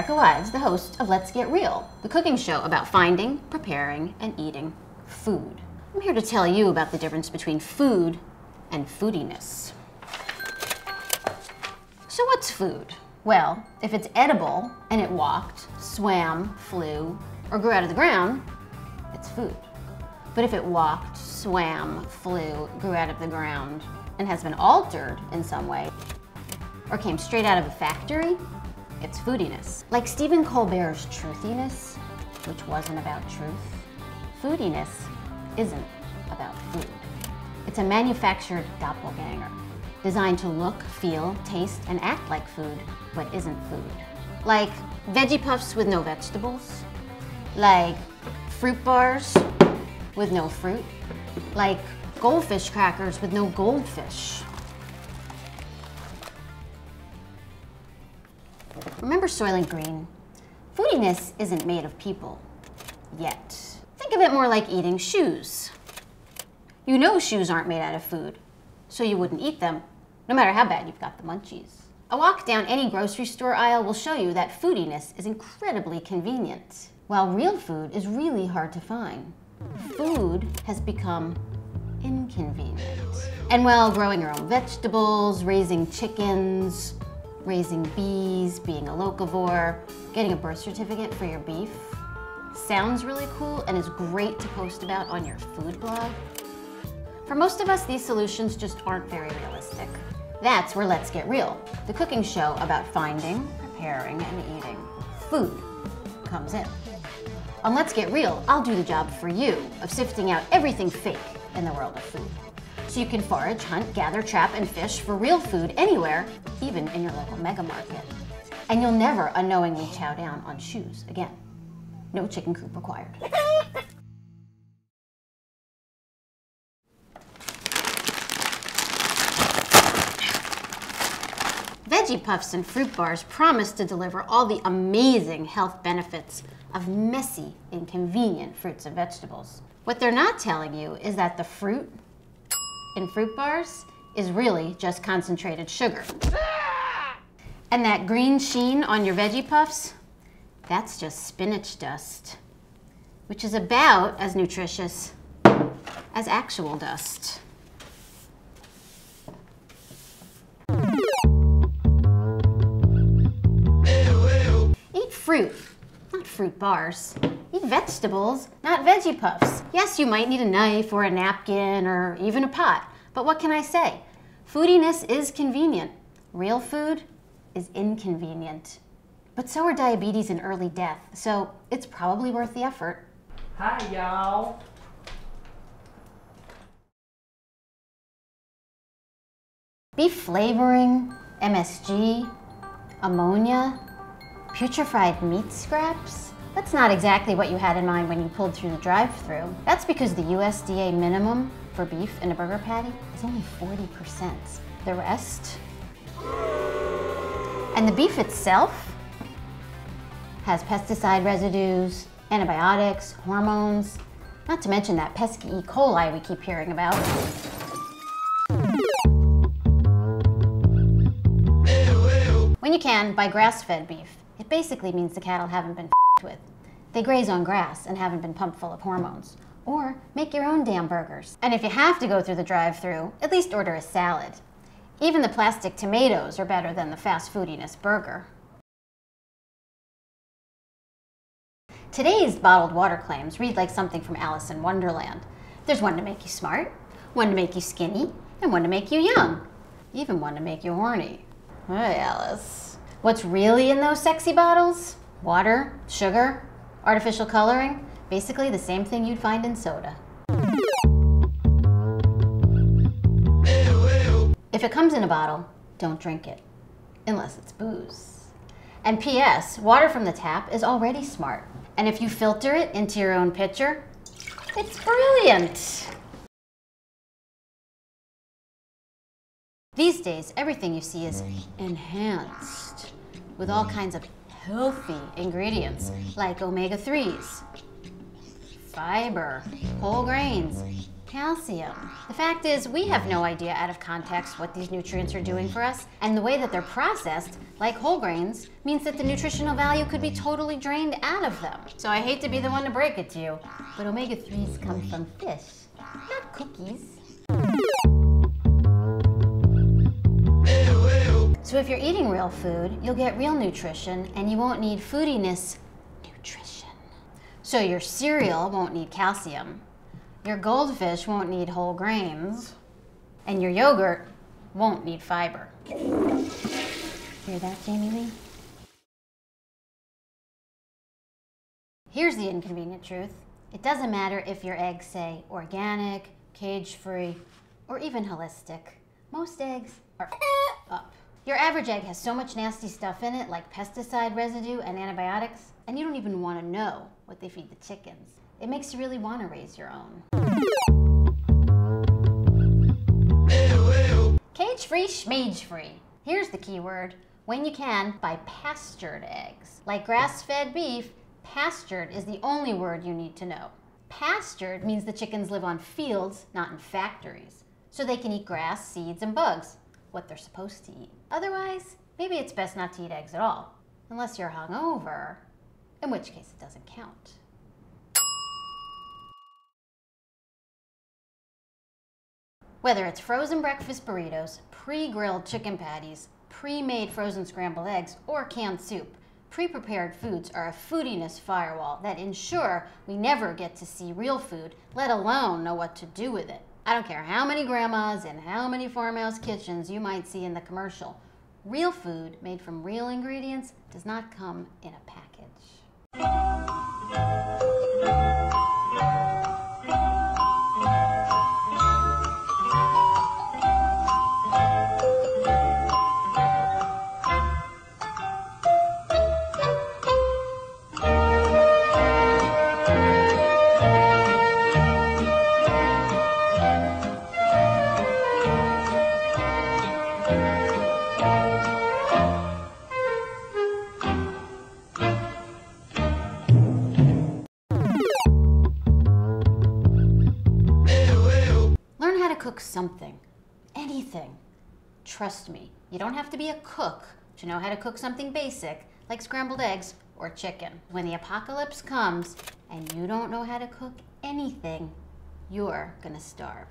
Erica Wives, the host of Let's Get Real, the cooking show about finding, preparing, and eating food. I'm here to tell you about the difference between food and foodiness. So what's food? Well, if it's edible and it walked, swam, flew, or grew out of the ground, it's food. But if it walked, swam, flew, grew out of the ground, and has been altered in some way, or came straight out of a factory, it's foodiness. Like Stephen Colbert's truthiness, which wasn't about truth, foodiness isn't about food. It's a manufactured doppelganger, designed to look, feel, taste, and act like food, but isn't food. Like veggie puffs with no vegetables, like fruit bars with no fruit, like goldfish crackers with no goldfish. Remember Soylent Green? Foodiness isn't made of people, yet. Think of it more like eating shoes. You know shoes aren't made out of food, so you wouldn't eat them, no matter how bad you've got the munchies. A walk down any grocery store aisle will show you that foodiness is incredibly convenient, while real food is really hard to find. Food has become inconvenient. And while growing your own vegetables, raising chickens, raising bees, being a locavore, getting a birth certificate for your beef sounds really cool and is great to post about on your food blog, for most of us, these solutions just aren't very realistic. That's where Let's Get Real, the cooking show about finding, preparing, and eating food, comes in. On Let's Get Real, I'll do the job for you of sifting out everything fake in the world of food, so you can forage, hunt, gather, trap, and fish for real food anywhere, even in your local mega market. And you'll never unknowingly chow down on shoes again. No chicken coop required. Veggie puffs and fruit bars promise to deliver all the amazing health benefits of messy, inconvenient fruits and vegetables. What they're not telling you is that the fruit in fruit bars is really just concentrated sugar. And that green sheen on your veggie puffs, that's just spinach dust, which is about as nutritious as actual dust. Eat fruit, not fruit bars. Eat vegetables, not veggie puffs. Yes, you might need a knife or a napkin or even a pot, but what can I say? Foodiness is convenient. Real food is inconvenient. But so are diabetes and early death, so it's probably worth the effort. Hi, y'all. Beef flavoring, MSG, ammonia, putrefied meat scraps? That's not exactly what you had in mind when you pulled through the drive-thru. That's because the USDA minimum for beef in a burger patty is only 40%. The rest? And the beef itself has pesticide residues, antibiotics, hormones, not to mention that pesky E. coli we keep hearing about. When you can, buy grass-fed beef. It basically means the cattle haven't been with. They graze on grass and haven't been pumped full of hormones. Or make your own damn burgers. And if you have to go through the drive-thru, at least order a salad. Even the plastic tomatoes are better than the fast foodiness burger. Today's bottled water claims read like something from Alice in Wonderland. There's one to make you smart, one to make you skinny, and one to make you young. Even one to make you horny. Hey, Alice. What's really in those sexy bottles? Water, sugar, artificial coloring, basically the same thing you'd find in soda. If it comes in a bottle, don't drink it, unless it's booze. And P.S., water from the tap is already smart. And if you filter it into your own pitcher, it's brilliant. These days, everything you see is enhanced with all kinds of healthy ingredients like omega-3s, fiber, whole grains, calcium. The fact is, we have no idea out of context what these nutrients are doing for us, and the way that they're processed, like whole grains, means that the nutritional value could be totally drained out of them. So I hate to be the one to break it to you, but omega-3s come from fish, not cookies. So if you're eating real food, you'll get real nutrition, and you won't need foodiness nutrition. So your cereal won't need calcium, your goldfish won't need whole grains, and your yogurt won't need fiber. Hear that, Jamie Lee? Here's the inconvenient truth. It doesn't matter if your eggs say organic, cage-free, or even holistic. Most eggs are up. Your average egg has so much nasty stuff in it, like pesticide residue and antibiotics, and you don't even want to know what they feed the chickens. It makes you really want to raise your own. Cage-free, schmage-free. Here's the key word. When you can, buy pastured eggs. Like grass-fed beef, pastured is the only word you need to know. Pastured means the chickens live on fields, not in factories, so they can eat grass, seeds, and bugs, what they're supposed to eat. Otherwise, maybe it's best not to eat eggs at all, unless you're hungover, in which case it doesn't count. Whether it's frozen breakfast burritos, pre-grilled chicken patties, pre-made frozen scrambled eggs, or canned soup, pre-prepared foods are a foodiness firewall that ensure we never get to see real food, let alone know what to do with it. I don't care how many grandmas and how many farmhouse kitchens you might see in the commercial. Real food made from real ingredients does not come in a package. Cook something, anything. Trust me, you don't have to be a cook to know how to cook something basic like scrambled eggs or chicken. When the apocalypse comes and you don't know how to cook anything, you're gonna starve.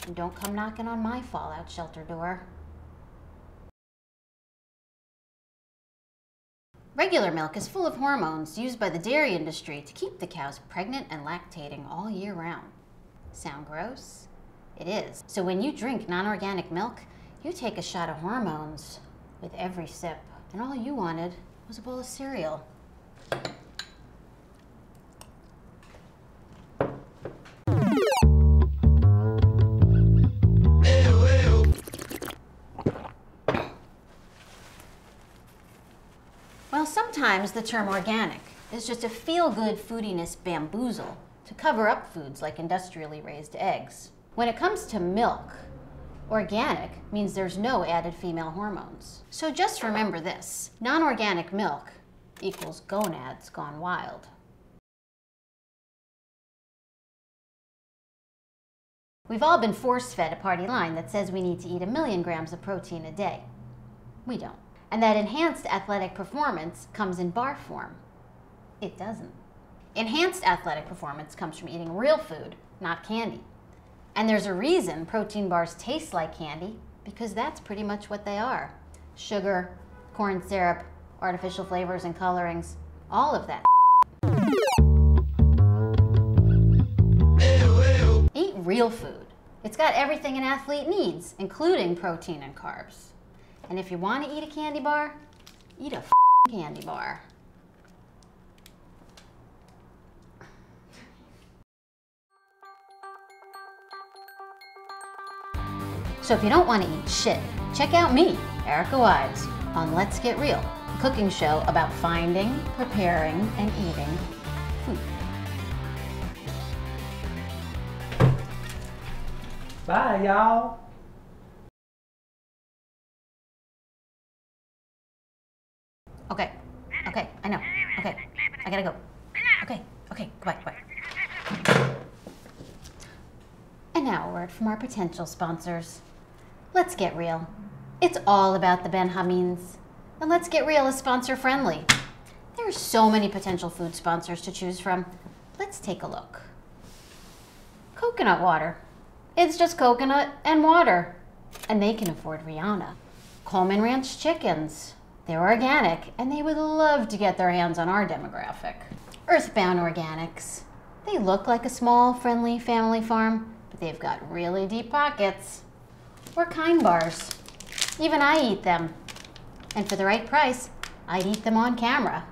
And don't come knocking on my fallout shelter door. Regular milk is full of hormones used by the dairy industry to keep the cows pregnant and lactating all year round. Sound gross? It is. So when you drink non-organic milk, you take a shot of hormones with every sip. And all you wanted was a bowl of cereal. Well, sometimes the term organic is just a feel-good foodiness bamboozle to cover up foods like industrially raised eggs. When it comes to milk, organic means there's no added female hormones. So just remember this, non-organic milk equals gonads gone wild. We've all been force-fed a party line that says we need to eat 1 million grams of protein a day. We don't. And that enhanced athletic performance comes in bar form. It doesn't. Enhanced athletic performance comes from eating real food, not candy. And there's a reason protein bars taste like candy, because that's pretty much what they are. Sugar, corn syrup, artificial flavors and colorings, all of that. Eat real food. It's got everything an athlete needs, including protein and carbs. And if you want to eat a candy bar, eat a candy bar. So if you don't want to eat shit, check out me, Erica Wides, on Let's Get Real, a cooking show about finding, preparing, and eating food. Bye, y'all. Okay, I know. Okay, I gotta go. Okay, goodbye. And now a word from our potential sponsors. Let's Get Real. It's all about the Benjamins. And Let's Get Real is sponsor friendly. There are so many potential food sponsors to choose from. Let's take a look. Coconut water. It's just coconut and water. And they can afford Rihanna. Coleman Ranch chickens. They're organic and they would love to get their hands on our demographic. Earthbound Organics. They look like a small, friendly family farm, but they've got really deep pockets. Or Kind Bars. Even I eat them. And for the right price, I'd eat them on camera.